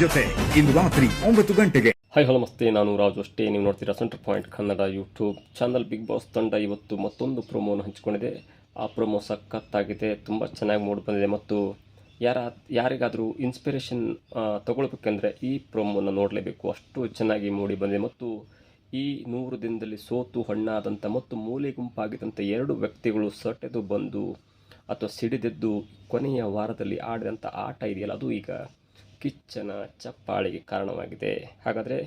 ಜೊತೆ ಇಂದು ರಾತ್ರಿ 9 ಗಂಟೆಗೆ. ಹಾಯ್ ಹಲೋ ನಮಸ್ತೆ, ನಾನು ರಾಜು ಅಷ್ಟೇ. ನೀವು ನೋಡ್ತೀರಾ centre point Kannada YouTube channel. Big boss ತಂಡ ಇವತ್ತು ಮತ್ತೊಂದು ಪ್ರೊಮೋನ ಹಂಚಿಕೊಂಡಿದೆ. ಆ ಪ್ರೊಮೋ ಸಖತ್ತಾಗಿದೆ, ತುಂಬ ಚೆನ್ನಾಗಿ ಮೂಡಿ ಬಂದಿದೆ ಮತ್ತು ಯಾರಿಗಾದರೂ ಇನ್ಸ್ಪಿರೇಷನ್ ತಗೊಳ್ಬೇಕಂದ್ರೆ ಈ ಪ್ರೊಮೋನ ನೋಡಲೇಬೇಕು, ಅಷ್ಟು ಚೆನ್ನಾಗಿ ಮೂಡಿ ಬಂದಿದೆ. ಮತ್ತು ಈ 100 ದಿನದಲ್ಲಿ ಸೋತು ಹಣ್ಣಾದಂಥ ಮತ್ತು ಮೂಲೆ ಗುಂಪಾಗಿದ್ದಂಥ 2 ವ್ಯಕ್ತಿಗಳು ಸೆಟೆದು ಬಂದು ಅಥವಾ ಸಿಡಿದೆದ್ದು ಕೊನೆಯ ವಾರದಲ್ಲಿ ಆಡಿದಂಥ ಆಟ ಇದೆಯಲ್ಲ, ಅದು ಈಗ ಕಿಚ್ಚನ ಚಪ್ಪಾಳಿಗೆ ಕಾರಣವಾಗಿದೆ. ಹಾಗಾದರೆ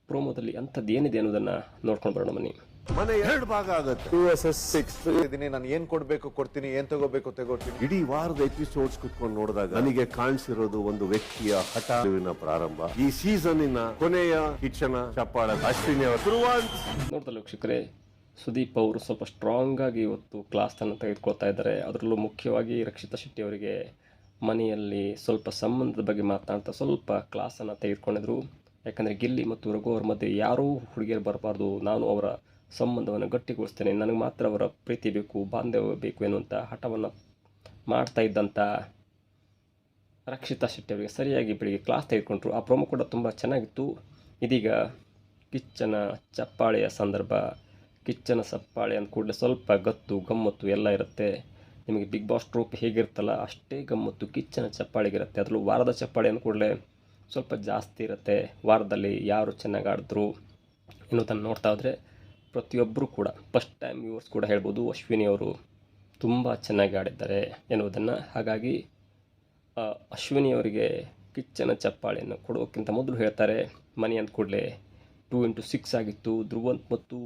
ಪ್ರೋಮೋದಲ್ಲಿ ಅಂಥದ್ದು ಏನಿದೆ ಅನ್ನೋದನ್ನು ನೋಡ್ಕೊಂಡು ಬರೋಣ ಬನ್ನಿ. ಮನೆ 2 ಭಾಗ ಆಗುತ್ತೆ. 2 ಇದೀನಿ, ನಾನು ಏನ್ ಕೊಡ್ಬೇಕು ಕೊಡ್ತೀನಿ, ಏನ್ ತಗೋಬೇಕು ತಗೋತೀನಿ. ಇಡೀ ವಾರದ ಎಪಿಸೋಡ್ಸ್ ಕುತ್ಕೊಂಡು ನೋಡಿದಾಗ ನನಗೆ ಕಾಣಿಸಿರೋದು ಒಂದು ವ್ಯಕ್ತಿಯ ಹಠಾವಿನ ಪ್ರಾರಂಭ. ಈ ಸೀಸನ್ನಿನ ಕೊನೆಯ ಕಿಚ್ಚನ ಚಪ್ಪಾಳ ಅಶ್ವಿನಿ ಅವರು ನೋಡ್ದಲ್ಲ ವೀಕ್ಷಕರೇ, ಸುದೀಪ್ ಅವರು ಸ್ವಲ್ಪ ಸ್ಟ್ರಾಂಗ್ ಆಗಿ ಇವತ್ತು ಕ್ಲಾಸನ್ನು ತೆಗೆದುಕೊಳ್ತಾ ಇದ್ದಾರೆ. ಅದರಲ್ಲೂ ಮುಖ್ಯವಾಗಿ ರಕ್ಷಿತಾ ಶೆಟ್ಟಿ ಅವರಿಗೆ ಮನೆಯಲ್ಲಿ ಸ್ವಲ್ಪ ಸಂಬಂಧದ ಬಗ್ಗೆ ಮಾತನಾಡ್ತಾ ಸ್ವಲ್ಪ ಕ್ಲಾಸನ್ನು ತೆಗೆದುಕೊಂಡಿದ್ರು. ಯಾಕಂದರೆ ಗಿಲ್ಲಿ ಮತ್ತು ರಘು ಅವರ ಮಧ್ಯೆ ಯಾರೂ ಹುಡುಗಿಯರು ಬರಬಾರ್ದು, ನಾನು ಅವರ ಸಂಬಂಧವನ್ನು ಗಟ್ಟಿಗೊಳಿಸ್ತೇನೆ, ನನಗೆ ಮಾತ್ರ ಅವರ ಪ್ರೀತಿ ಬೇಕು, ಬಾಂಧವ್ಯ ಬೇಕು ಎನ್ನುವಂಥ ಹಠವನ್ನು ಮಾಡ್ತಾ ಇದ್ದಂಥ ರಕ್ಷಿತಾ ಶೆಟ್ಟಿ ಅವರಿಗೆ ಸರಿಯಾಗಿ ಬೆಳಿಗ್ಗೆ ಕ್ಲಾಸ್ ತೆಗೆದುಕೊಂಡ್ರು. ಆ ಪ್ರೊಮೋ ಕೂಡ ತುಂಬ ಚೆನ್ನಾಗಿತ್ತು. ಇದೀಗ ಕಿಚ್ಚನ ಚಪ್ಪಾಳೆಯ ಸಂದರ್ಭ. ಕಿಚ್ಚನ ಚಪ್ಪಾಳೆ ಅಂದ ಕೂಡಲೇ ಸ್ವಲ್ಪ ಗತ್ತು ಗಮ್ಮತ್ತು ಎಲ್ಲ ಇರುತ್ತೆ. ನಿಮಗೆ ಬಿಗ್ ಬಾಸ್ ಟ್ರೋಫಿ ಹೇಗಿರುತ್ತಲ್ಲ ಅಷ್ಟೇ ಗಮ್ಮತ್ತು ಕಿಚ್ಚನ ಚಪ್ಪಾಳೆಗಿರುತ್ತೆ. ಅದರಲ್ಲೂ ವಾರದ ಚಪ್ಪಾಳೆ ಅಂದ ಕೂಡಲೇ ಸ್ವಲ್ಪ ಜಾಸ್ತಿ ಇರುತ್ತೆ. ವಾರದಲ್ಲಿ ಯಾರು ಚೆನ್ನಾಗಿ ಆಡಿದ್ರು ಎನ್ನುವುದನ್ನು ನೋಡ್ತಾ ಹೋದರೆ ಪ್ರತಿಯೊಬ್ಬರು ಕೂಡ ಫಸ್ಟ್ ಟೈಮ್ ವ್ಯೂವರ್ಸ್ ಕೂಡ ಹೇಳ್ಬೋದು ಅಶ್ವಿನಿ ಅವರು ತುಂಬ ಚೆನ್ನಾಗಿ ಆಡಿದ್ದಾರೆ ಎನ್ನುವುದನ್ನು. ಹಾಗಾಗಿ ಅಶ್ವಿನಿ ಅವರಿಗೆ ಕಿಚ್ಚನ ಚಪ್ಪಾಳೆಯನ್ನು ಕೊಡೋಕ್ಕಿಂತ ಮೊದಲು ಹೇಳ್ತಾರೆ, ಮನೆ ಅಂದ ಕೂಡಲೇ 2x6 ಆಗಿತ್ತು. ಧ್ರುವಂತ್ ಮತ್ತು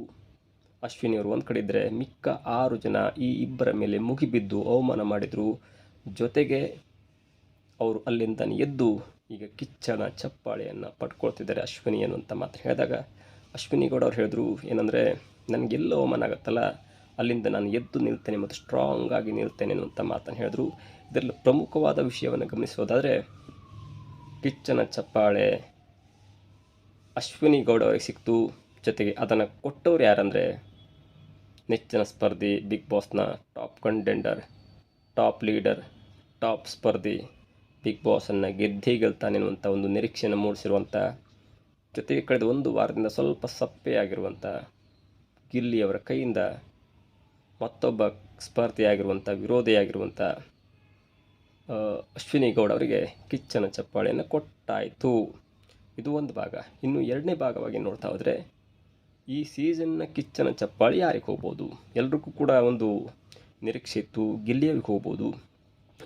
ಅಶ್ವಿನಿ ಅವರು ಒಂದು ಕಡೆ ಇದ್ದರೆ ಮಿಕ್ಕ 6 ಜನ ಈ ಇಬ್ಬರ ಮೇಲೆ ಮುಗಿಬಿದ್ದು ಅವಮಾನ ಮಾಡಿದರು. ಜೊತೆಗೆ ಅವರು ಅಲ್ಲಿಂದ ಎದ್ದು ಈಗ ಕಿಚ್ಚನ ಚಪ್ಪಾಳೆಯನ್ನು ಪಡ್ಕೊಳ್ತಿದ್ದಾರೆ ಅಶ್ವಿನಿ ಅನ್ನುವಂಥ ಮಾತು ಹೇಳಿದಾಗ ಅಶ್ವಿನಿ ಗೌಡ ಅವ್ರು ಹೇಳಿದ್ರು ಏನಂದರೆ, ನನಗೆಲ್ಲ ಅವಮಾನ ಆಗುತ್ತಲ್ಲ ಅಲ್ಲಿಂದ ನಾನು ಎದ್ದು ನಿಲ್ತೇನೆ ಮತ್ತು ಸ್ಟ್ರಾಂಗ್ ಆಗಿ ನಿಲ್ತೇನೆ ಅನ್ನುವಂಥ ಮಾತನ್ನು ಹೇಳಿದ್ರು. ಇದರಲ್ಲಿ ಪ್ರಮುಖವಾದ ವಿಷಯವನ್ನು ಗಮನಿಸೋದಾದರೆ ಕಿಚ್ಚನ ಚಪ್ಪಾಳೆ ಅಶ್ವಿನಿ ಗೌಡ ಅವರಿಗೆ ಸಿಕ್ತು. ಜೊತೆಗೆ ಅದನ್ನು ಕೊಟ್ಟವ್ರು ಯಾರಂದರೆ ನೆಚ್ಚಿನ ಸ್ಪರ್ಧಿ, ಬಿಗ್ ಬಾಸ್ನ top contender, top leader, top ಸ್ಪರ್ಧಿ, ಬಿಗ್ ಬಾಸನ್ನು ಗೆದ್ದೇ ಗೆಲ್ತಾನೆ ಅನ್ನುವಂಥ ಒಂದು ನಿರೀಕ್ಷೆಯನ್ನು ಮೂಡಿಸಿರುವಂಥ, ಜೊತೆಗೆ ಕಳೆದ 1 ವಾರದಿಂದ ಸ್ವಲ್ಪ ಸಪ್ಪೆಯಾಗಿರುವಂಥ ಗಿಲ್ಲಿಯವರ ಕೈಯಿಂದ ಮತ್ತೊಬ್ಬ ಸ್ಪರ್ಧಿಯಾಗಿರುವಂಥ ವಿರೋಧಿಯಾಗಿರುವಂಥ ಅಶ್ವಿನಿ ಗೌಡ ಅವರಿಗೆ ಕಿಚ್ಚನ ಚಪ್ಪಾಳೆಯನ್ನು ಕೊಟ್ಟಾಯಿತು. ಇದು ಒಂದು ಭಾಗ. ಇನ್ನು 2ನೇ ಭಾಗವಾಗಿ ನೋಡ್ತಾ ಹೋದರೆ ಈ ಸೀಸನ್ನ ಕಿಚ್ಚನ ಚಪ್ಪಾಳೆ ಯಾರಿಗೆ ಹೋಗ್ಬೋದು? ಎಲ್ರಿಗೂ ಕೂಡ ಒಂದು ನಿರೀಕ್ಷೆ ಇತ್ತು, ಗಿಲ್ಲಿಯವ್ರಿಗೆ ಹೋಗ್ಬೋದು.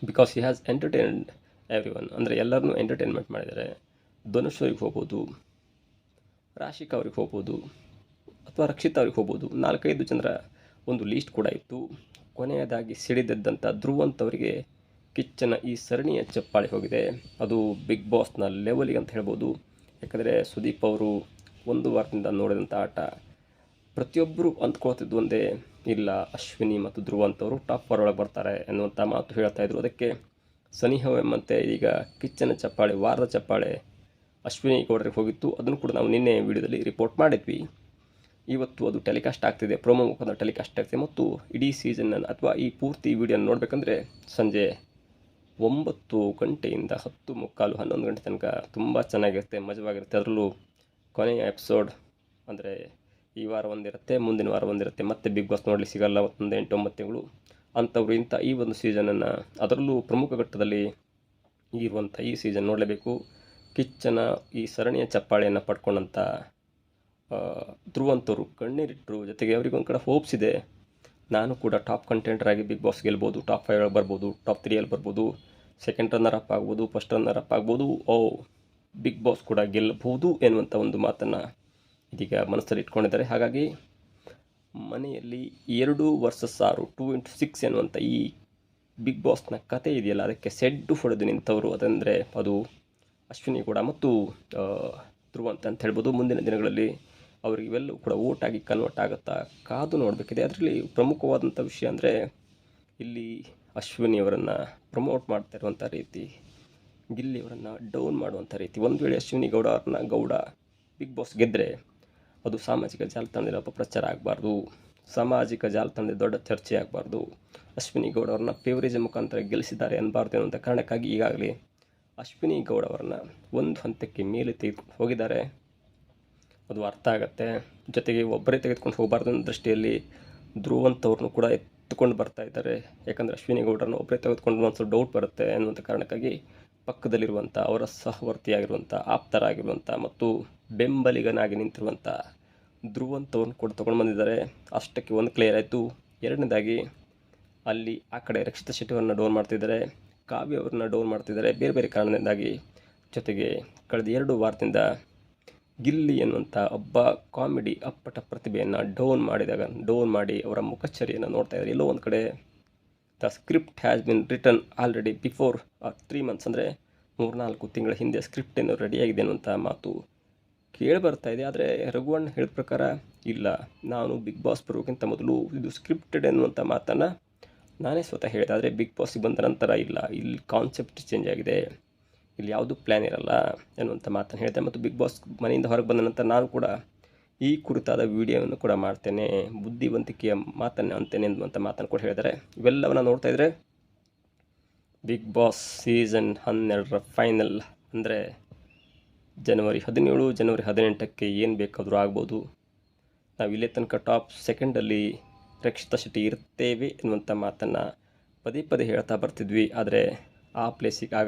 Because he has entertained every one, ಅಂದರೆ ಎಲ್ಲರನ್ನೂ ಎಂಟರ್ಟೈನ್ಮೆಂಟ್ ಮಾಡಿದ್ದಾರೆ. ಧನುಷ್ ಅವ್ರಿಗೆ ಹೋಗ್ಬೋದು, ರಾಶಿಕಾ ಅವ್ರಿಗೆ ಹೋಗ್ಬೋದು, ಅಥವಾ ರಕ್ಷಿತಾ ಅವ್ರಿಗೆ ಹೋಗ್ಬೋದು. 4-5 ಜನರ ಒಂದು ಲೀಸ್ಟ್ ಕೂಡ ಇತ್ತು. ಕೊನೆಯದಾಗಿ ಸಿಡಿದೆದ್ದಂಥ ಧ್ರುವಂತ್ ಅವರಿಗೆ ಕಿಚ್ಚನ ಈ ಸರಣಿಯ ಚಪ್ಪಾಳೆ ಹೋಗಿದೆ. ಅದು ಬಿಗ್ ಬಾಸ್ನ ಲೆವೆಲಿಗೆ ಅಂತ ಹೇಳ್ಬೋದು. ಯಾಕಂದರೆ ಸುದೀಪ್ ಅವರು 1 ವಾರದಿಂದ ನೋಡಿದಂಥ ಆಟ ಪ್ರತಿಯೊಬ್ಬರು ಅಂದ್ಕೊಳ್ತಿದ್ದು ಒಂದೇ, ಇಲ್ಲ ಅಶ್ವಿನಿ ಮತ್ತು ಧ್ರುವಂತ್ ಅವರು ಟಾಪ್ 4 ಒಳಗೆ ಬರ್ತಾರೆ ಅನ್ನುವಂಥ ಮಾತು ಹೇಳ್ತಾಯಿದ್ರು. ಅದಕ್ಕೆ ಸನಿಹವೆಂಬಂತೆ ಈಗ ಕಿಚ್ಚನ ಚಪ್ಪಾಳೆ, ವಾರದ ಚಪ್ಪಾಳೆ ಅಶ್ವಿನಿ ಗೌಡರಿಗೆ ಹೋಗಿತ್ತು. ಅದನ್ನು ಕೂಡ ನಾವು ನಿನ್ನೆ ವಿಡಿಯೋದಲ್ಲಿ ರಿಪೋರ್ಟ್ ಮಾಡಿದ್ವಿ. ಇವತ್ತು ಅದು ಟೆಲಿಕಾಸ್ಟ್ ಆಗ್ತಿದೆ, ಪ್ರೊಮೋ ಮುಖಾಂತರ ಟೆಲಿಕಾಸ್ಟ್ ಆಗ್ತಿದೆ. ಮತ್ತು ಇಡೀ ಸೀಸನ್ನ ಅಥವಾ ಈ ಪೂರ್ತಿ ವಿಡಿಯೋನ ನೋಡಬೇಕಂದ್ರೆ ಸಂಜೆ 9 ಗಂಟೆಯಿಂದ 10:15, 11 ಗಂಟೆ ತನಕ ತುಂಬ ಚೆನ್ನಾಗಿರುತ್ತೆ, ಮಜವಾಗಿರುತ್ತೆ. ಅದರಲ್ಲೂ ಕೊನೆಯ ಎಪಿಸೋಡ್ ಅಂದರೆ ಈ ವಾರ ಒಂದಿರುತ್ತೆ, ಮುಂದಿನ ವಾರ ಒಂದಿರುತ್ತೆ, ಮತ್ತೆ ಬಿಗ್ ಬಾಸ್ ನೋಡಲಿಕ್ಕೆ ಸಿಗಲ್ಲ ಒಂದು 8-9 ತಿಂಗಳು ಅಂಥವ್ರು ಇಂಥ ಈ ಒಂದು ಸೀಸನನ್ನು, ಅದರಲ್ಲೂ ಪ್ರಮುಖ ಘಟ್ಟದಲ್ಲಿ ಇರುವಂಥ ಈ ಸೀಸನ್ ನೋಡಲೇಬೇಕು. ಕಿಚ್ಚನ ಈ ಸರಣಿಯ ಚಪ್ಪಾಳೆಯನ್ನು ಪಡ್ಕೊಂಡಂಥ ಧ್ರುವಂತವರು ಕಣ್ಣೀರಿಟ್ಟರು. ಜೊತೆಗೆ ಅವರಿಗೊಂದು ಕಡೆ ಹೋಪ್ಸ್ ಇದೆ, ನಾನು ಕೂಡ ಟಾಪ್ ಕಂಟೆಂಟರ್ ಆಗಿ ಬಿಗ್ ಬಾಸ್ ಗೆಲ್ಬೋದು, ಟಾಪ್ 5 ಬರ್ಬೋದು, ಟಾಪ್ 3 ಬರ್ಬೋದು, ಸೆಕೆಂಡ್ ರನ್ನರ್ ಅಪ್ ಆಗ್ಬೋದು, ಫಸ್ಟ್ ರನ್ನರ್ ಅಪ್ ಆಗ್ಬೋದು, ಬಿಗ್ ಬಾಸ್ ಕೂಡ ಗೆಲ್ಲಬಹುದು ಎನ್ನುವಂಥ ಒಂದು ಮಾತನ್ನು ಇದೀಗ ಮನಸ್ಸಲ್ಲಿ ಇಟ್ಕೊಂಡಿದ್ದಾರೆ. ಹಾಗಾಗಿ ಮನೆಯಲ್ಲಿ 2 ವರ್ಸಸ್ 6, 2x6 ಎನ್ನುವಂಥ ಈ ಬಿಗ್ ಬಾಸ್ನ ಕತೆ ಇದೆಯಲ್ಲ, ಅದಕ್ಕೆ ಸೆಡ್ಡು ಹೊಡೆದು ನಿಂತವರು ಅದಂದರೆ ಅದು ಅಶ್ವಿನಿ ಕೂಡ ಮತ್ತು ಧ್ರುವಂತ್ ಅಂತ ಹೇಳ್ಬೋದು. ಮುಂದಿನ ದಿನಗಳಲ್ಲಿ ಅವ್ರಿಗೆ ಇವೆಲ್ಲವೂ ಕೂಡ ಓಟಾಗಿ ಕನ್ವರ್ಟ್ ಆಗುತ್ತಾ ಕಾದು ನೋಡಬೇಕಿದೆ. ಅದರಲ್ಲಿ ಪ್ರಮುಖವಾದಂಥ ವಿಷಯ ಅಂದರೆ ಇಲ್ಲಿ ಅಶ್ವಿನಿಯವರನ್ನು ಪ್ರಮೋಟ್ ಮಾಡ್ತಾ ಇರುವಂಥ ರೀತಿ, ಗಿಲ್ಲಿಯವರನ್ನು ಡೌನ್ ಮಾಡುವಂಥ ರೀತಿ. ಒಂದು ವೇಳೆ ಅಶ್ವಿನಿ ಗೌಡ ಬಿಗ್ ಬಾಸ್ ಗೆದ್ದರೆ ಅದು ಸಾಮಾಜಿಕ ಜಾಲತಾಣದಲ್ಲಿ ಅಪಪ್ರಚಾರ ಆಗಬಾರ್ದು, ಸಾಮಾಜಿಕ ಜಾಲತಾಣದಲ್ಲಿ ದೊಡ್ಡ ಚರ್ಚೆ ಆಗಬಾರ್ದು. ಅಶ್ವಿನಿ ಗೌಡ ಅವ್ರನ್ನ ಫೇವರೇಜ್ ಮುಖಾಂತರ ಗೆಲ್ಲಿಸಿದ್ದಾರೆ ಅನ್ನಬಾರ್ದು ಅನ್ನುವಂಥ ಕಾರಣಕ್ಕಾಗಿ ಈಗಾಗಲೇ ಅಶ್ವಿನಿ ಗೌಡ ಅವರನ್ನು ಒಂದು ಹಂತಕ್ಕೆ ಮೇಲೆ ತೆಗೆದುಕೊಂಡು ಹೋಗಿದ್ದಾರೆ. ಅದು ಅರ್ಥ ಆಗುತ್ತೆ. ಜೊತೆಗೆ ಒಬ್ಬರೇ ತೆಗೆದುಕೊಂಡು ಹೋಗಬಾರ್ದು ಅನ್ನೋ ದೃಷ್ಟಿಯಲ್ಲಿ ಧ್ರುವಂತ್ ಅವ್ರನ್ನೂ ಕೂಡ ಎತ್ತುಕೊಂಡು ಬರ್ತಾ ಇದ್ದಾರೆ. ಯಾಕಂದರೆ ಅಶ್ವಿನಿ ಗೌಡರನ್ನು ಒಬ್ಬರೇ ತೆಗೆದುಕೊಂಡು ಒಂದು ಸ್ವಲ್ಪ ಡೌಟ್ ಬರುತ್ತೆ ಅನ್ನುವಂಥ ಕಾರಣಕ್ಕಾಗಿ ಪಕ್ಕದಲ್ಲಿರುವಂಥ ಅವರ ಸಹವರ್ತಿಯಾಗಿರುವಂಥ ಆಪ್ತರಾಗಿರುವಂಥ ಮತ್ತು ಬೆಂಬಲಿಗನಾಗಿ ನಿಂತಿರುವಂಥ ಧ್ರುವಂತ್ ಅವ್ರನ್ನ ಕೂಡ ತೊಗೊಂಡು ಬಂದಿದ್ದಾರೆ. ಅಷ್ಟಕ್ಕೆ ಒಂದು ಕ್ಲಿಯರ್ ಆಯಿತು. ಎರಡನೇದಾಗಿ ಅಲ್ಲಿ ಆ ಕಡೆ ರಕ್ಷಿತಾ ಶೆಟ್ಟಿ ಅವ್ರನ್ನ ಡೌನ್ ಮಾಡ್ತಿದ್ದಾರೆ, ಕಾವ್ಯ ಅವ್ರನ್ನ ಡೌನ್ ಮಾಡ್ತಿದ್ದಾರೆ ಬೇರೆ ಬೇರೆ ಕಾರಣದಿಂದಾಗಿ. ಜೊತೆಗೆ ಕಳೆದ 2 ವಾರದಿಂದ ಗಿಲ್ಲಿ ಎನ್ನುವಂಥ ಒಬ್ಬ ಕಾಮಿಡಿ ಅಪ್ಪಟ ಪ್ರತಿಭೆಯನ್ನು ಡೌನ್ ಮಾಡಿ ಅವರ ಮುಖಚರ್ಯನ್ನು ನೋಡ್ತಾ ಇದ್ದಾರೆ. ಎಲ್ಲೋ ಒಂದು ಕಡೆ the script has been return already before 3 months, ಅಂದರೆ 3-4 ತಿಂಗಳ ಹಿಂದೆ ಸ್ಕ್ರಿಪ್ಟ್ ಏನು ರೆಡಿಯಾಗಿದೆ ಅನ್ನುವಂಥ ಮಾತು ಕೇಳಿ ಬರ್ತಾ ಇದೆ. ಆದರೆ ರಘುವಣ್ಣ ಹೇಳಿದ ಪ್ರಕಾರ ಇಲ್ಲ, ನಾನು ಬಿಗ್ ಬಾಸ್ ಬರೋಕ್ಕಿಂತ ಮೊದಲು ಇದು ಸ್ಕ್ರಿಪ್ಟೆಡ್ ಎನ್ನುವಂಥ ಮಾತನ್ನು ನಾನೇ ಸ್ವತಃ ಹೇಳಿದೆ. ಆದರೆ ಬಿಗ್ ಬಾಸ್ಗೆ ಬಂದ ನಂತರ ಇಲ್ಲ, ಇಲ್ಲಿ ಕಾನ್ಸೆಪ್ಟ್ ಚೇಂಜ್ ಆಗಿದೆ, ಇಲ್ಲಿ ಯಾವುದೂ ಪ್ಲ್ಯಾನ್ ಇರಲ್ಲ ಎನ್ನುವಂಥ ಮಾತನ್ನು ಹೇಳಿದೆ. ಮತ್ತು ಬಿಗ್ ಬಾಸ್ ಮನೆಯಿಂದ ಹೊರಗೆ ಬಂದ ನಂತರ ನಾನು ಕೂಡ ಈ ಕುರಿತಾದ ವಿಡಿಯೋವನ್ನು ಕೂಡ ಮಾಡ್ತೇನೆ, ಬುದ್ಧಿವಂತಿಕೆಯ ಮಾತನ್ನು ಅಂತೇನೆ ಎನ್ನುವಂಥ ಮಾತನ್ನು ಕೂಡ ಹೇಳಿದ್ದಾರೆ. ಇವೆಲ್ಲವನ್ನು ನೋಡ್ತಾ ಇದ್ದರೆ ಬಿಗ್ ಬಾಸ್ ಸೀಸನ್ 12ರ ಫೈನಲ್ ಅಂದರೆ ಜನವರಿ 17, ಜನವರಿ 18ಕ್ಕೆ ಏನು ಬೇಕಾದರೂ ಆಗ್ಬೋದು. ನಾವು ಇಲ್ಲೇ ತನಕ ಟಾಪ್ ಸೆಕೆಂಡಲ್ಲಿ ರಕ್ಷಿತಾ ಶೆಟ್ಟಿ ಇರ್ತೇವೆ ಎನ್ನುವಂಥ ಮಾತನ್ನು ಪದೇ ಪದೇ ಹೇಳ್ತಾ ಬರ್ತಿದ್ವಿ. ಆದರೆ ಆ ಪ್ಲೇಸಿಗೆ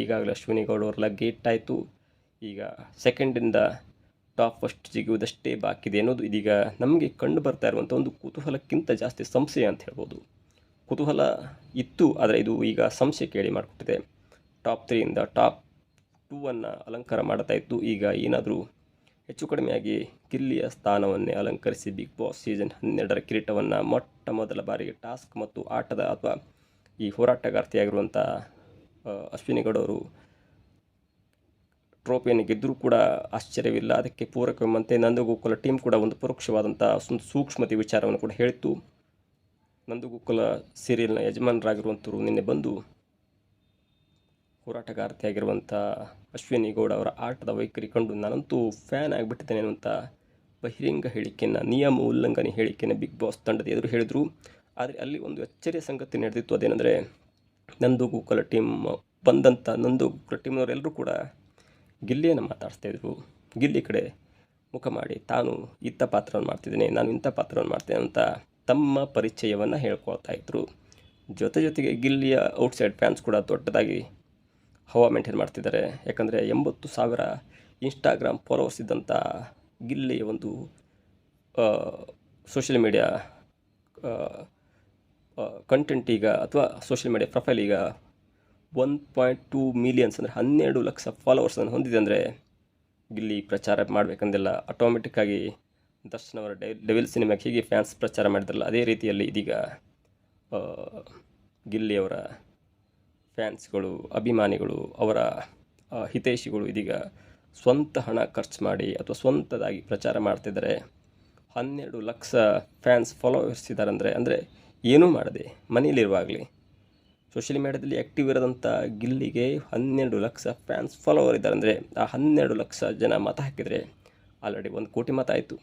ಈಗಾಗಲೇ ಅಶ್ವಿನಿ ಗೌಡ ಅವರೆಲ್ಲ ಗೇಟ್ ಆಯಿತು. ಈಗ ಸೆಕೆಂಡಿಂದ ಟಾಪ್ ಫಸ್ಟ್ ಜಿಗುವುದಷ್ಟೇ ಬಾಕಿ ಇದೆ ಅನ್ನೋದು ಇದೀಗ ನಮಗೆ ಕಂಡು ಬರ್ತಾ ಇರುವಂಥ ಒಂದು ಕುತೂಹಲಕ್ಕಿಂತ ಜಾಸ್ತಿ ಸಂಶಯ ಅಂತ ಹೇಳ್ಬೋದು. ಕುತೂಹಲ ಇತ್ತು, ಆದರೆ ಇದು ಈಗ ಸಂಶಯ ಕೇಳಿ ಮಾಡಿಕೊಟ್ಟಿದೆ. ಟಾಪ್ 3ಯಿಂದ ಟಾಪ್ 2 ಅಲಂಕಾರ ಮಾಡ್ತಾ ಇತ್ತು. ಈಗ ಏನಾದರೂ ಹೆಚ್ಚು ಕಡಿಮೆಯಾಗಿ ಗಿಲ್ಲಿಯ ಸ್ಥಾನವನ್ನೇ ಅಲಂಕರಿಸಿ ಬಿಗ್ ಬಾಸ್ ಸೀಸನ್ 12ರ ಕಿರೀಟವನ್ನು ಮೊಟ್ಟ ಮೊದಲ ಬಾರಿಗೆ ಟಾಸ್ಕ್ ಮತ್ತು ಆಟದ ಅಥವಾ ಈ ಹೋರಾಟಗಾರ್ತಿಯಾಗಿರುವಂಥ ಅಶ್ವಿನಿ ಗೌಡ ಅವರು ಟ್ರೋಫಿಯನ್ನು ಗೆದ್ದರೂ ಕೂಡ ಆಶ್ಚರ್ಯವಿಲ್ಲ. ಅದಕ್ಕೆ ಪೂರಕವೆಂಬಂತೆ ನಂದಗೋಕುಲ ಟೀಮ್ ಕೂಡ ಒಂದು ಪರೋಕ್ಷವಾದಂಥ ಸೂಕ್ಷ್ಮತೆ ವಿಚಾರವನ್ನು ಕೂಡ ಹೇಳಿತ್ತು. ನಂದಗೋಕುಲ ಸೀರಿಯಲ್ನ ಯಜಮಾನರಾಗಿರುವಂಥವರು ನಿನ್ನೆ ಬಂದು ಹೋರಾಟಗಾರ್ತಿಯಾಗಿರುವಂಥ ಅಶ್ವಿನಿ ಗೌಡ ಅವರ ಆಟದ ವೈಖರಿ ಕಂಡು ನಾನಂತೂ ಫ್ಯಾನ್ ಆಗಿಬಿಟ್ಟಿದ್ದೇನೆ ಅನ್ನುವಂಥ ಬಹಿರಂಗ ಹೇಳಿಕೆಯನ್ನು, ನಿಯಮ ಉಲ್ಲಂಘನೆ ಹೇಳಿಕೆಯನ್ನು ಬಿಗ್ ಬಾಸ್ ತಂಡದ ಎದುರು ಹೇಳಿದರು. ಆದರೆ ಅಲ್ಲಿ ಒಂದು ಅಚ್ಚರಿಯ ಸಂಗತಿ ನಡೆದಿತ್ತು. ಅದೇನೆಂದರೆ ನಂದಗೋಕುಲ ಟೀಮ್ ಬಂದಂಥ ನಂದಗೋಕುಲ ಟೀಮ್ನವರೆಲ್ಲರೂ ಕೂಡ ಗಿಲ್ಲಿಯನ್ನು ಮಾತಾಡ್ತಾಯಿದ್ರು. ಗಿಲ್ಲಿ ಕಡೆ ಮುಖ ಮಾಡಿ ತಾನು ಇಂಥ ಪಾತ್ರವನ್ನು ಮಾಡ್ತಿದ್ದೇನೆ, ನಾನು ಇಂಥ ಪಾತ್ರವನ್ನು ಮಾಡ್ತೇನೆ ಅಂತ ತಮ್ಮ ಪರಿಚಯವನ್ನು ಹೇಳ್ಕೊಳ್ತಾ ಇದ್ದರು. ಜೊತೆಗೆ ಗಿಲ್ಲಿಯ ಔಟ್ಸೈಡ್ ಫ್ಯಾನ್ಸ್ ಕೂಡ ದೊಡ್ಡದಾಗಿ ಹವಾ ಮೇಂಟೈನ್ ಮಾಡ್ತಿದ್ದಾರೆ. ಯಾಕಂದರೆ 80,000 ಇನ್ಸ್ಟಾಗ್ರಾಮ್ ಫಾಲೋವರ್ಸ್ ಇದ್ದಂಥ ಗಿಲ್ಲಿಯ ಒಂದು ಸೋಷಿಯಲ್ ಮೀಡಿಯಾ ಕಂಟೆಂಟ್ ಈಗ ಅಥವಾ ಸೋಷಿಯಲ್ ಮೀಡಿಯಾ ಪ್ರೊಫೈಲ್ ಈಗ 1.2 ಮಿಲಿಯನ್ಸ್ ಅಂದರೆ 12 ಲಕ್ಷ ಫಾಲೋವರ್ಸನ್ನು ಹೊಂದಿದೆ. ಅಂದರೆ ಗಿಲ್ಲಿ ಪ್ರಚಾರ ಮಾಡಬೇಕಂದೆಲ್ಲ ಆಟೋಮೆಟಿಕ್ಕಾಗಿ ದರ್ಶನ್ ಅವರ ಡೆವಿಲ್ ಸಿನಿಮಾಗೆ ಹೀಗೆ ಫ್ಯಾನ್ಸ್ ಪ್ರಚಾರ ಮಾಡಿದ್ರಲ್ಲ, ಅದೇ ರೀತಿಯಲ್ಲಿ ಇದೀಗ ಗಿಲ್ಲಿಯವರ ಫ್ಯಾನ್ಸ್ಗಳು, ಅಭಿಮಾನಿಗಳು, ಅವರ ಹಿತೈಷಿಗಳು ಇದೀಗ ಸ್ವಂತ ಹಣ ಖರ್ಚು ಮಾಡಿ ಅಥವಾ ಸ್ವಂತದಾಗಿ ಪ್ರಚಾರ ಮಾಡ್ತಿದ್ದಾರೆ. 12 ಲಕ್ಷ ಫ್ಯಾನ್ಸ್ ಫಾಲೋವರ್ಸ್ ಇದ್ದಾರೆ. ಅಂದರೆ ಏನೂ ಮಾಡದೆ ಮನೆಯಲ್ಲಿರುವಾಗಲೇ ಸೋಷಿಯಲ್ ಮೀಡಿಯಾದಲ್ಲಿ ಆ್ಯಕ್ಟಿವ್ ಇರೋದಂಥ ಗಿಲ್ಲಿಗೆ 12 ಲಕ್ಷ ಫ್ಯಾನ್ಸ್ ಫಾಲೋವರ್ ಇದ್ದಾರೆ. ಅಂದರೆ ಆ 12 ಲಕ್ಷ ಜನ ಮತ ಹಾಕಿದರೆ ಆಲ್ರೆಡಿ 1 ಕೋಟಿ ಮತ ಆಯಿತು,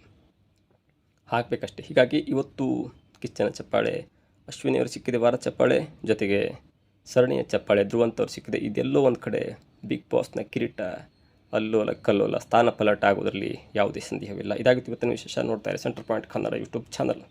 ಹಾಕಬೇಕಷ್ಟೆ. ಹೀಗಾಗಿ ಇವತ್ತು ಕಿಚ್ಚನ ಚಪ್ಪಾಳೆ, ಅಶ್ವಿನಿಯವರು ಸಿಕ್ಕಿದೆ ವಾರ ಚಪ್ಪಾಳೆ, ಜೊತೆಗೆ ಸರಣಿಯ ಚಪ್ಪಾಳೆ ಧ್ರುವಂತ್ ಅವ್ರು ಸಿಕ್ಕಿದೆ. ಇದೆಲ್ಲೋ ಒಂದು ಕಡೆ ಬಿಗ್ ಬಾಸ್ನ ಕಿರೀಟ ಅಲ್ಲೋಲ ಕಲ್ಲೋಲ ಸ್ಥಾನ ಪಲಟ ಆಗೋದರಲ್ಲಿ ಯಾವುದೇ ಸಂದೇಹವಿಲ್ಲ. ಇದಾಗಿತ್ತು ಇವತ್ತಿನ ವಿಶೇಷ. ನೋಡ್ತಾ ಇರಿ centre point Kannada YouTube channel.